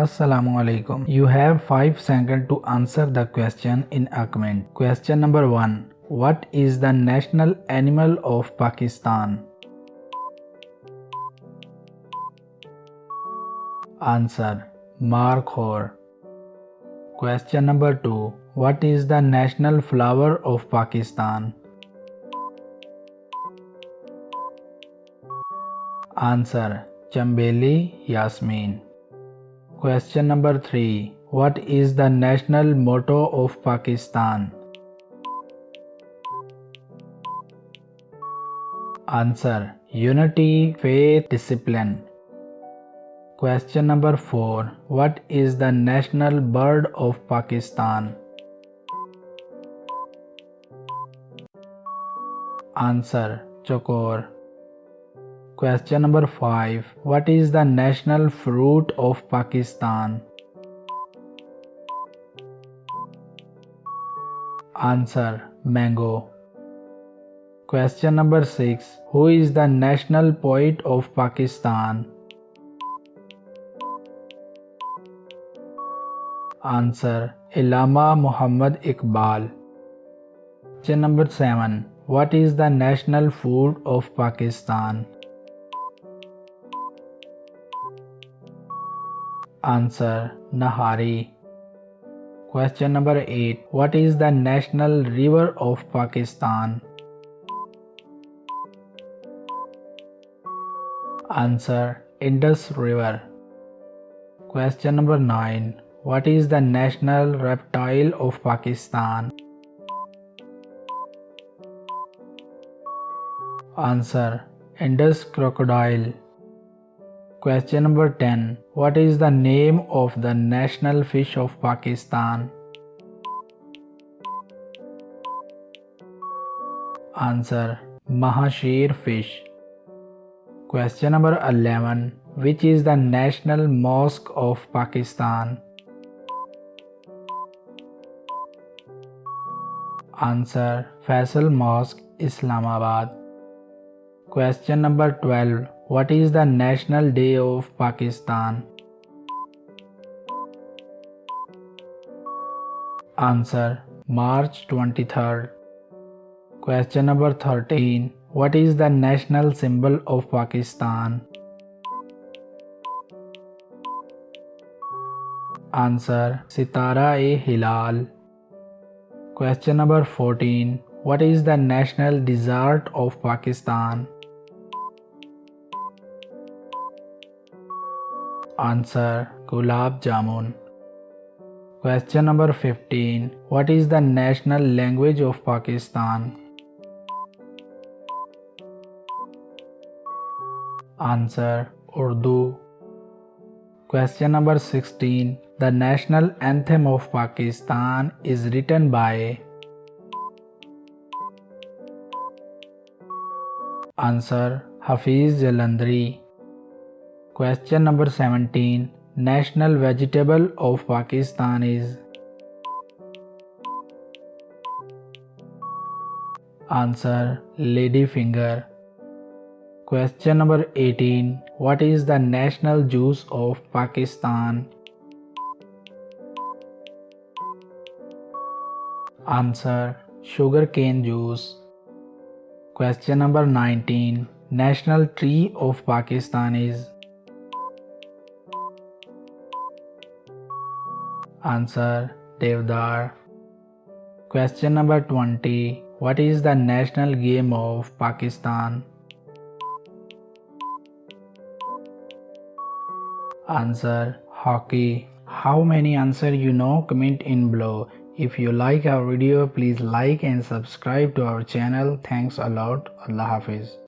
Assalamualaikum. You have 5 seconds to answer the question in a comment. Question number 1. What is the national animal of Pakistan? Answer. Markhor. Question number 2. What is the national flower of Pakistan? Answer. Chambeli Yasmin. Question number 3. What is the national motto of Pakistan? Answer. Unity, faith, discipline. Question number 4. What is the national bird of Pakistan? Answer. Chakor. Question number 5. What is the national fruit of Pakistan? Answer. Mango. Question number 6. Who is the national poet of Pakistan? Answer. Allama Muhammad Iqbal. Question number 7. What is the national food of Pakistan? Answer. Nahari. Question number 8. What is the national river of Pakistan? Answer. Indus River. Question number 9. What is the national reptile of Pakistan? Answer. Indus crocodile. Question number 10. What is the name of the national fish of Pakistan? Answer. Mahashir fish. Question number 11. Which is the national mosque of Pakistan? Answer. Faisal Mosque, Islamabad. Question number 12. What is the national day of Pakistan? Answer. March 23rd. Question number 13. What is the national symbol of Pakistan? Answer. Sitara-e-Hilal. Question number 14. What is the national dessert of Pakistan? Answer. Gulab Jamun. Question number 15. What is the national language of Pakistan? Answer. Urdu. Question number 16. The national anthem of Pakistan is written by? Answer. Hafiz Jalandhari. Question number 17. National vegetable of Pakistan is? Answer. Ladyfinger. Question number 18. What is the national juice of Pakistan? Answer. Sugarcane juice. Question number 19. National tree of Pakistan is? Answer. Devdar. Question number 20. What is the national game of Pakistan? Answer. Hockey. How many answers you know? Comment in below. If you like our video, please like and subscribe to our channel. Thanks a lot. Allah Hafiz.